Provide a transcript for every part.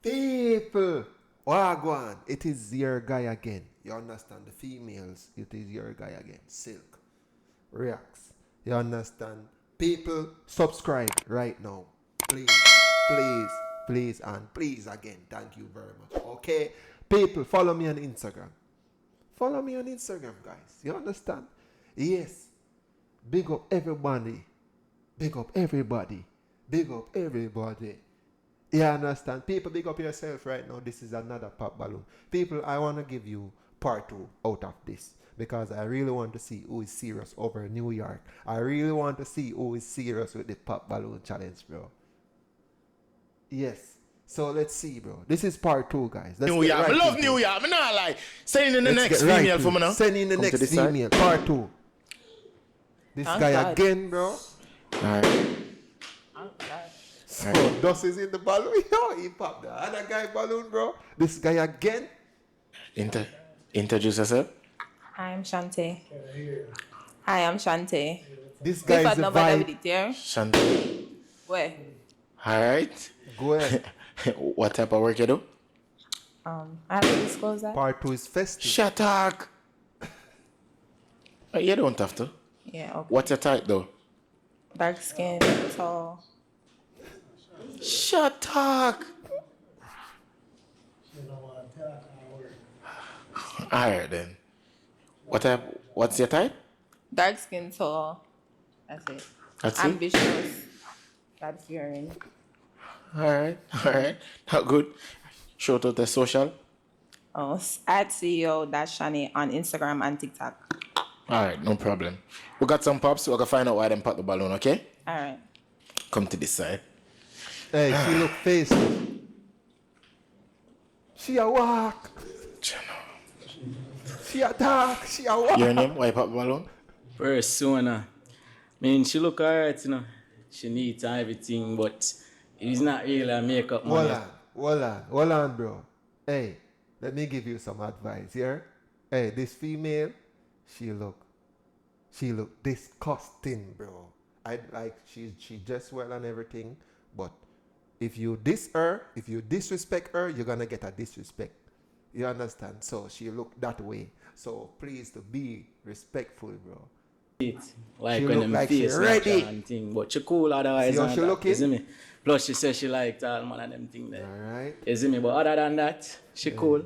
People, Wagwan, it is your guy again. You understand? The females, it is your guy again. Silk, Reacts. You understand? People, subscribe right now. Please, please, please, and please again. Thank you very much. Okay? People, follow me on Instagram. Follow me on Instagram, guys. You understand? Yes. Big up everybody. Big up everybody. Big up everybody. You understand? People, big up yourself right now. This is another pop balloon. People, I want to give you part 2 out of this because I really want to see who is serious over New York. I really want to see who is serious with the pop balloon challenge, bro. Yes. So let's see, bro. This is part 2, guys. Let's New York. I love New York. I not like. Send in the next female for me now. Send in the next female. Part 2. This guy again, bro. Alright. So Dust is in the balloon. Yo, he popped the other guy balloon, bro. This guy again. Introduce yourself. Hi, I'm Shante. Hi, I'm Shante. This guy is the vibe. Shante. Where? Alright. Go ahead. What type of work you do? I have to disclose that. Part 2 is festive. Shut up. You don't have to. Yeah, okay. What's your type though? Dark skin, tall. Shut up. Alright then. What's your type? Dark skin, tall. That's it. That's it? Ambitious. God fearing. Alright. Not good. Shout out the social. Oh, at CEO-Shani on Instagram and TikTok. Alright, no problem. We got some pops, so we can find out why them pop the balloon, okay? Alright. Come to this side. Hey, she look faced. She a walk. She a talk. She a walk. Your name? Why pop the balloon? Persona. I mean, she look alright, you know. She needs everything, but it's not really a makeup money. Hold on, bro. Hey, let me give you some advice here. Hey, this female, she look disgusting, bro. I like she dressed well and everything, but if you diss her, if you disrespect her, you're gonna get a disrespect. You understand? So she look that way. So please to be respectful, bro. Like she when look them like face she ready. and thing, but she cool otherwise. See how she looking? You see me? Plus she says she liked all man and them thing there. Alright. You see me? But other than that, she cool.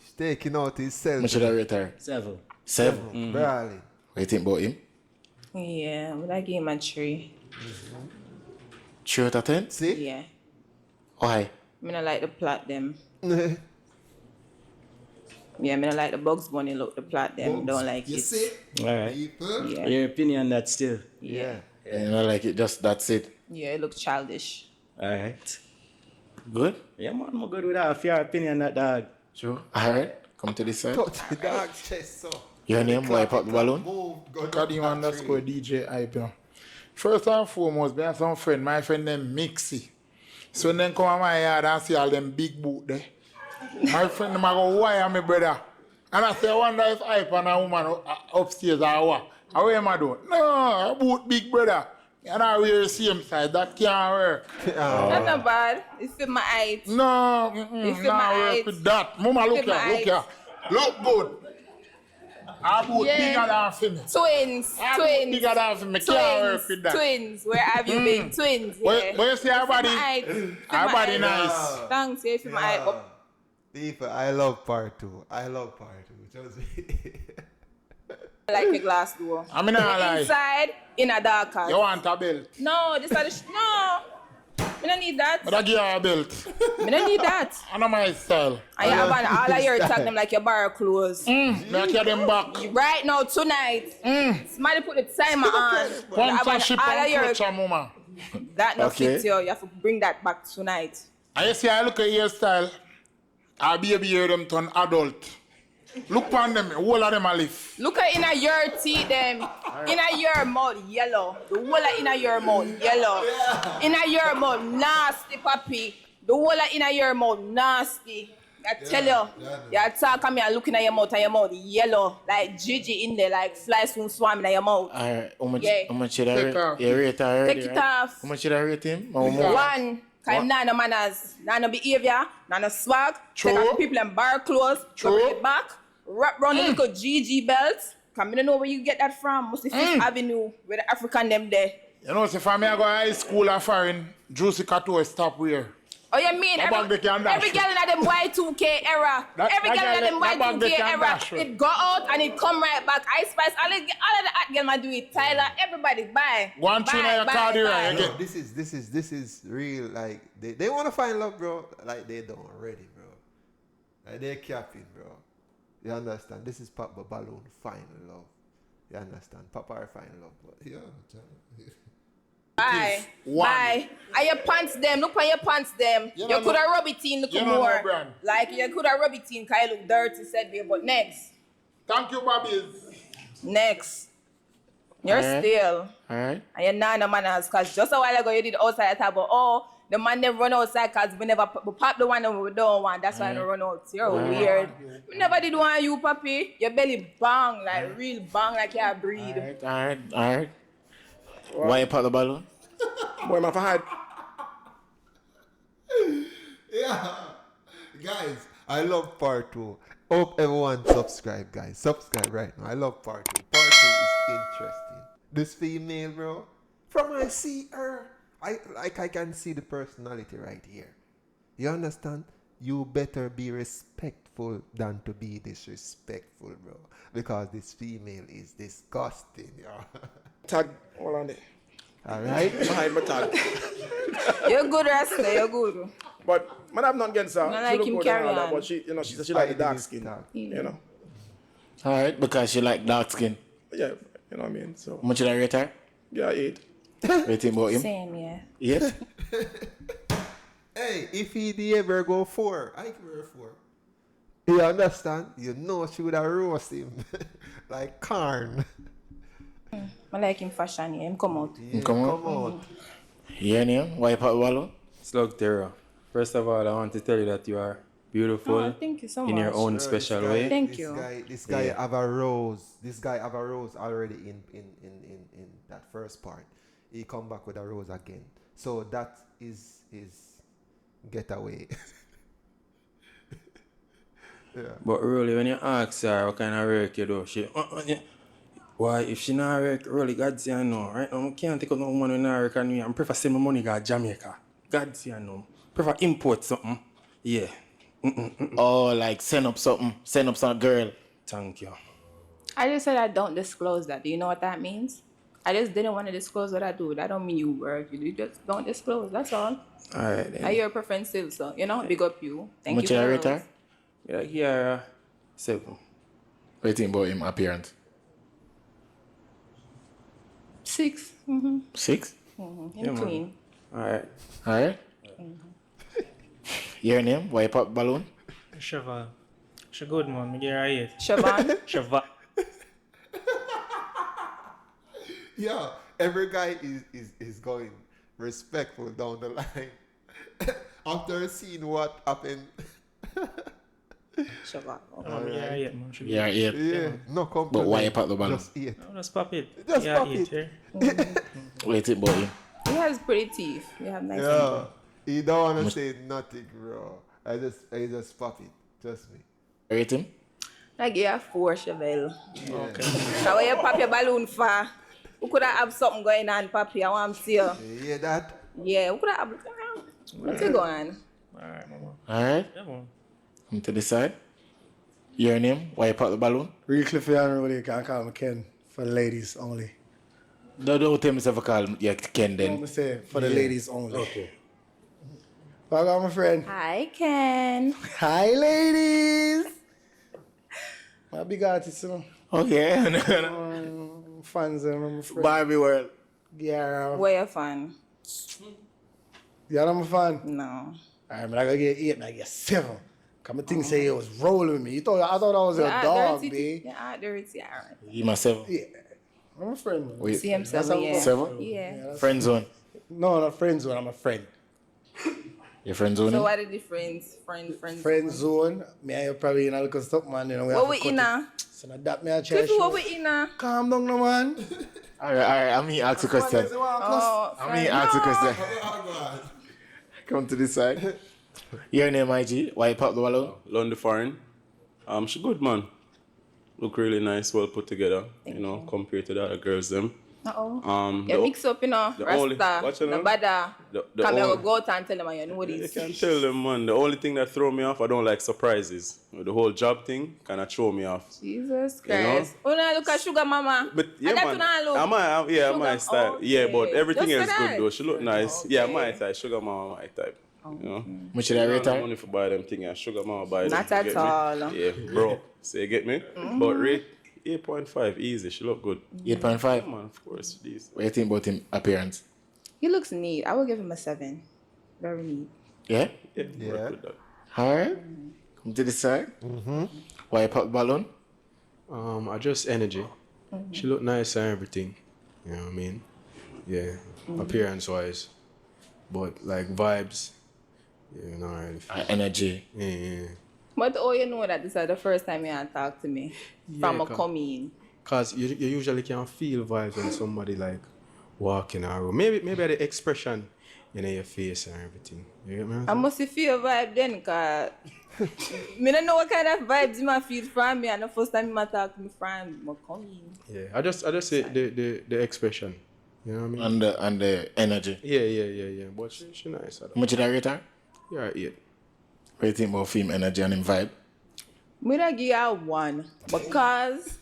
She's taking out his self. How should I rate her? 7. 7. Mm-hmm. Barely. What do you think about him? Yeah, but I give him a 3. 3 out of 10? See? Yeah. Why? I don't like the plot them. Yeah, I don't like the Bugs Bunny look, the plot them. Don't like you it. see? Alright. People? Yeah. Your opinion that still. Yeah. You know, like it just, that's it. Yeah, it looks childish. Alright. Good? Yeah, man, I'm good with that. Your opinion that dog. True. Alright. Come to this side. Touch the dog chest, so. Your name? Why pop the balloon? Kadim_DJ hype, you know. First and foremost, me have some friend, my friend named Mixie. So then come to my yard and see all them big boot there. My friend them a go, why am my brother? And I say, I wonder if hype and a woman upstairs or what. How am I doing? No, I boot big brother. And I wear the same size, that can't work. That's not bad. It's fit my height. No, It's fit nah my work height. with that. Mama, look Fit my here, look here. Look good. I boot bigger than for me. Twins. I boot bigger than for me. Can't work with that. Twins. Where have you been? Twins. Yeah. Where you see our body? Our body nice. Thanks, yeah, fit my height up. People, I love part 2. I love part 2. Just I like a glass door. I mean, I like. Inside, in a dark house. You want a belt? No, this is the no. I don't need that. But I give you a belt. I don't need that. I know my style. I have all of your tag them like your bar clothes. Me I carry them back. Right now, tonight, somebody put the timer on. Sponsorship all of and your culture, mama. that no Okay. fit you. You have to bring that back tonight. And you see, I look at your style. I'll be able to hear them turn adult. Look on them, all of them are live. Look at inna your teeth them. Inna your mouth yellow. The whole of inna your mouth yellow. Inna your mouth nasty puppy. The whole of inna your mouth nasty. I tell you, you talk at me and looking at your mouth and your mouth yellow. Like Gigi in there, like flies soon swarming at your mouth. Alright. How much Yeah. should I Take rate? off. You rate her already, Take it right? off. How much should I rate him? Or Take more? off. 1. Cause him nah no manners, nah no behavior, nah no swag. True. Take off the people and bar clothes, True. go bring it back, wrap round the little GG belt. Cause me don't know where you get that from. Must be Fifth Avenue, where the African them there. You know, if I go high school or foreign, Juicy Kato stop where? Oh, you mean That bag they can dash every you. girl in them Y2K era, every girl in them that bag they Y2K can era, dash you. it go out and it come right back. Ice Spice, all of the hot girl might do it. Tyler, everybody, bye. One tune in your car there, bye. you Bro, get- this is real. Like they want to find love, bro. Like they don't already, bro. Like they're capping, bro. You understand? This is Papa Balloon find love. You understand? Papa are find love, but yeah. Bye. one. Bye. And your pants them, look on your pants them. You You don't could know- have rub it in, look you don't know more. brand. Like you could have rub it in, cause you look dirty, said there. But next. Thank you, Bobby. You're Alright. still. Alright. And you're not no manners, cause just a while ago you did outside talk about, oh, the man never run outside cause we never we pop the one and we don't want. That's why I don't run out. You're weird. We never did want you, papi. Your belly bang, like real bang, like you have breathe. Alright. Why you pop the balloon? Boy, my hard. Yeah. Guys, I love part 2. Hope everyone subscribe, guys. Subscribe right now. I love part 2. Part 2 is interesting. This female, bro, from I see her, I can see the personality right here. You understand? You better be respectful than to be disrespectful, bro. Because this female is disgusting, yo. Tag, hold on there. Alright? I hide my tag. You're good, Rasta. You're good. But man, I've not against her. Not She like look him good carry and all that, on. but she, you know, she said she like the dark skin. Tag. You know. Alright, because she like dark skin. Yeah, you know what I mean. So How much did I rate her? yeah, 8. Rating about him? Same, yeah. Yes? Hey, if he ever go 4, I give her a 4. You understand? You know she would have roast him like corn. I like him fashion, yeah. Him come out. Yeah, Come on. out. Yeah, name? Why you pop the balloon? Slug Terror. First of all, I want to tell you that you are beautiful Oh, thank you so much. in your own Bro, special this guy- way. Thank this you. This guy have a rose. This guy have a rose already in that first part. He come back with a rose again. So that is his getaway. Yeah. But really, when you ask her what kind of work you do, she, yeah. Why, if she not work, really, God say I know. Right now, I can't take out no money in work and me. I prefer send my money to Jamaica. God say I know. Prefer import something. Yeah. Oh, like send up some girl. Thank you. I just said I don't disclose that. Do you know what that means? I just didn't want to disclose what I do. That don't mean you work. You just don't disclose. That's all. Alright then. Your preference still, so you know, big up you. How Thank much you. did I for rate the her? rose. Yeah, here, 7. Rating about him appearance. 6. 6? In Yeah, man. clean. Alright. Alright. Your name? Why you pop the balloon? Shava. She good man, me get her 8. Siobhan. Shava. Yeah, every guy is going respectful down the line. After seeing what happened. Siobhan. Me get her 8 man. She good. Yeah, 8. Yeah, no compliment. But why you pop the balloon? Just 8. No, just pop it. Just yeah, pop 8, it. yeah. Rating about him. He has pretty teeth. You have nice Yeah, teeth. he don't wanna say nothing, bro. I just pop it. Trust me. Rate him? Like you have 4, Chevelle. Okay. So when you pop your balloon for, who could have something going on, Papi? I want to see you. You hear that? Yeah, who could have? What's going on? Alright, mama. Alright. Yeah, man. Come to this side. Your name? Why you pop the balloon? Real Cliffy Honorable, you can call me Ken for the ladies only. Don't tell me if I call you Ken I'm then. gonna say for the ladies only. Okay. I got my friend. Hi, Ken. Hi, ladies. My big artist, you know. Okay. Fans, my friend. Barbie World. Yeah. Where you fan? Yeah, I'm a fan. No. Alright, but I gotta get 8, I get 7. Come think say you was rolling with me. I thought I was a Yeah, dog, dirty. babe. Yeah, dirty. Alright. You myself. Yeah. I'm a friend, man. Wait. See himself, yeah. 7? Yeah. Friend zone. No, not friend zone, I'm a friend. Your friend zone? So what are the difference? Friends. Friend zone, me and you probably in a little stuff, man. You know, we What have we to cut in it. a? So now that me a try Cliffy, what show. we in a? Calm down, no man. Alright. I'm here ask a question. Oh, I'm here ask a question. Come to this side. Your name, IG? Why you pop the balloon? London Foreign. She good, man. Look really nice, well put together, compared to the other girls, them. You mix up, Rasta, what's your the name? bada. The Come here, only- go out and tell them you know You this. can tell them, man. The only thing that throw me off, I don't like surprises. The whole job thing kind of throw me off. Jesus You know? Christ. Oh, now look at Sugar Mama. But yeah, And that man. you not look. I'm my Sugar- style. Yeah, but okay. everything Just else for good that. though. She look nice. Yeah, Okay. my type. Sugar Mama, my type. You know? Much should I don't rate have her? money for buy them thing. And Sugar Mama buy them. Not you at get me? all. Yeah, bro. So you get me? But rate 8.5 easy. She look good. 8.5. Come on, of course. This. What do you think about him appearance? He looks neat. I will give him a 7. Very neat. Yeah? Yeah. Yeah. Work with that. Alright. Come to this side. Why you pop the balloon? I just energy. She look nice and everything. You know what I mean? Yeah. Appearance wise. But like vibes. Yeah, not really. Energy. Yeah. But you know that this is the first time you have talked to me from a coming. Cause you usually can feel vibes when somebody like walking around. Maybe the expression in your face and everything. You get me? I must feel vibe then, cause me don't know what kind of vibes you might feel from me, and the first time you might talk to me from my coming. Yeah. I just say the expression. You know what I mean? And the energy. Yeah. But she nice. How much should I rate her? Yeah, 8. What do you think about film energy and him vibe? Me da give her 1 because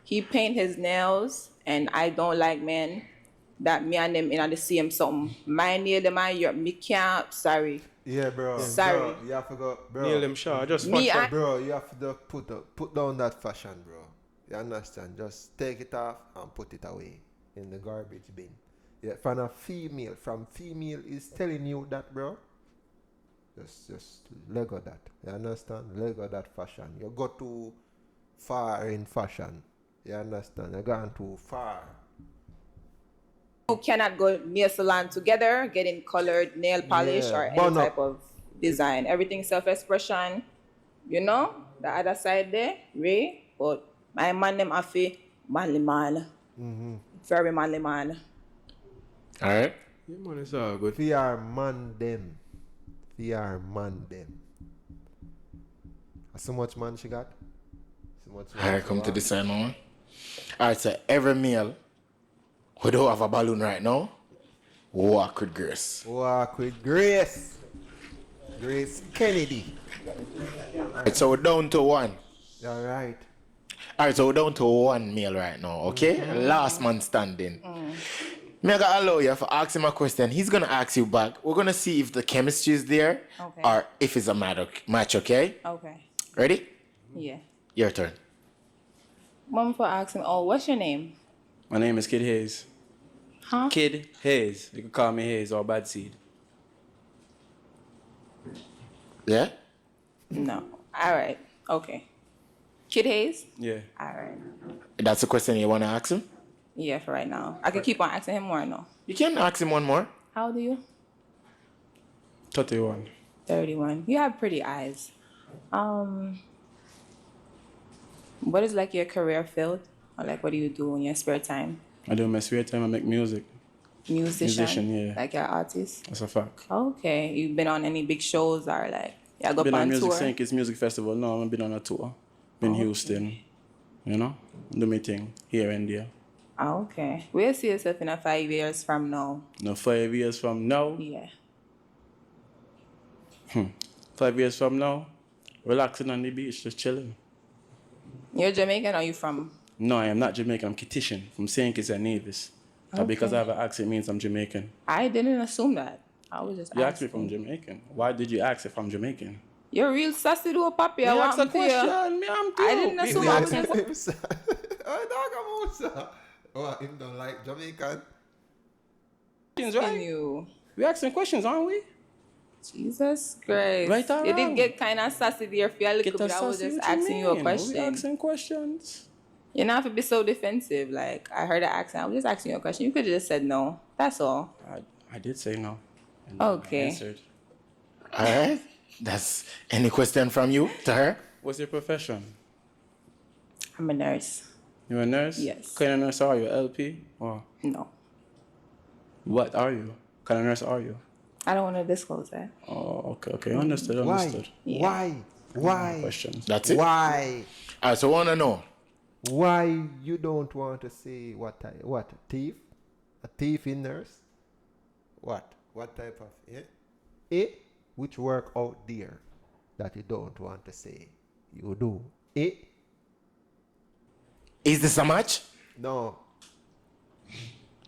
he paint his nails, and I don't like men that me and them in the same something. My nail them and your me can't. Sorry. Yeah, bro. Sorry. Bro, you have to go, bro. Neil them sure. Just Me fashion. and- Bro, you have to put down that fashion, bro. You understand? Just take it off and put it away in the garbage bin. Yeah, from female is telling you that, bro. Just Lego that. You understand? Lego that fashion. You go too far in fashion. You understand? You're going too far. You cannot go nail salon together, getting colored nail polish Yeah, or any burn up. type of design. Everything self-expression. You know, the other side there, Ray. But my man them have a manly man. Very manly man. Alright. Yeah, man, it's all good. VR man them. VR man them. So much man she got? So much man Alright, she come to want? this side, mama. Alright, so every male who don't have a balloon right now, walk with grace. Walk with Grace. Grace Kennedy. Alright, so we're down to 1. Alright. Alright, so we're down to 1 male right now, okay? Last man standing. Me I gotta allow you for ask him a question. He's gonna ask you back. We're gonna see if the chemistry is there Okay. or if it's a match, okay? Okay. Ready? Yeah. Your turn. Mom for asking, oh, what's your name? My name is Kid Hayes. Huh? Kid Hayes. You can call me Hayes or Bad Seed. Yeah? No. All right. Okay. Kid Hayes? Yeah. All right. That's the question you wanna ask him? Yeah, for right now. I can keep on asking him more, no? You can ask him one more. How old are you? 31. 31. You have pretty eyes. What is like your career field? Or like what do you do in your spare time? I do in my spare time. I make music. Musician? yeah. Like you're an artist? That's a fact. Okay. You've been on any big shows or like you go Been on on Music tour? St. Kitts Music Festival. No, I've been on a tour. Been Houston. You know? Do my thing here and there. Okay. Where you see yourself in 5 years from now? Now 5 years from now, Yeah. 5 years from now, relaxing on the beach, just chilling. You're Jamaican or you from? No, I am not Jamaican. I'm Kititian from St. Kitts and Nevis. Because I have an accent means I'm Jamaican. I didn't assume that. I was just You asked me if asking. I'm Jamaican. Why did you ask if I'm Jamaican? You're real sassy to a puppy. I You want asked a to hear. question. Me, I'm I didn't assume I was just... Oh, dog, I'm sir. Oh, him don't like Jamaican. Questions, asking right? you. We asking questions, aren't we? Jesus Christ. Right or You did wrong? get kind of sassy there for a little bit. I was just asking you a We question. asking questions. You don't have to be so defensive. Like, I heard an accent. I was just asking you a question. You could have just said no. That's all. I did say no. And Okay. I answered. Alright. That's any question from you to her? What's your profession? I'm a nurse. You're a nurse? Yes. What kind of nurse are you? LP? Or No. what are you? What kind of nurse are you? I don't want to disclose that. Oh, okay. Understood. Why? Yeah. Why? Questions. That's it. Why? Alright, so I wanna know. Why you don't want to say what type? What thief? A thief in nurse? What? What type of which work out there that you don't want to say? You do. Is this a match? No.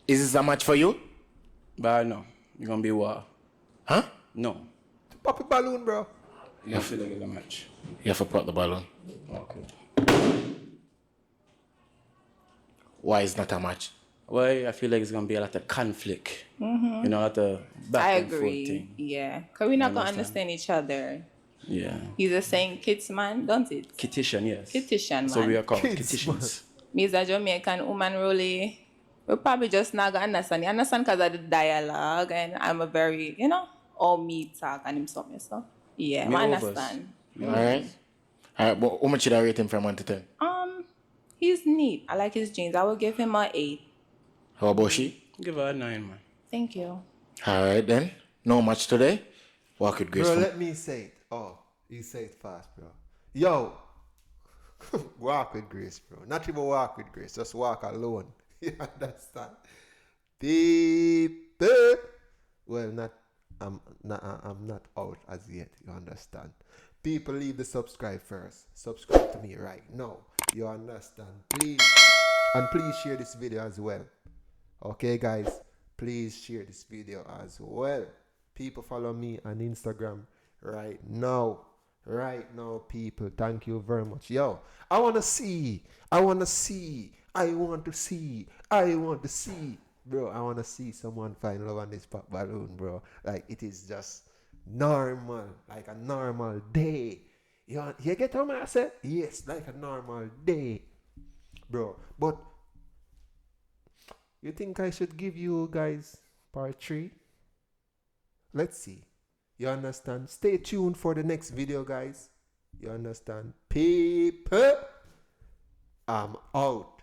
Is this a match for you? But no, you're gonna be what? Huh? No. Pop a balloon, bro. You feel like it's a match. You have to pop the balloon. Okay. Why is not a match? Well, I feel like it's gonna be a lot of conflict. You know, a lot of back I and forth agree. thing. Yeah. Because we're not going to understand? understand each other. Yeah. He's a saying kids man, don't it? Kittition, yes. Kittition, So man. we are called Kids, Kittitians. Me as a Jamaican woman, really, we probably just not going to understand. You understand because of the dialogue, and I'm a very, all me talk and him something, so. Yeah, Me I overs. understand. Alright. Alright, but how much should I rate him from 1 to 10? He's neat. I like his jeans. I will give him a 8. How about she? Give her a 9, man. Thank you. Alright then. No match today. Walk with grace. Bro, let me say it. Oh, you say it fast, bro. Yo, walk with grace, bro. Not even walk with grace, just walk alone. You understand? People. Well, I'm not out as yet. You understand? People, leave the subscribe first. Subscribe to me right now. You understand? Please, and please share this video as well. Okay, guys, please share this video as well. People, follow me on Instagram right now. Right now, people. Thank you very much. Yo, I want to see. Bro, I want to see someone find love on this pop balloon, bro. Like, it is just normal. Like a normal day. You get what I said? Yes, like a normal day. Bro, but you think I should give you guys part 3? Let's see. You understand? Stay tuned for the next video, guys. You understand? People, I'm out.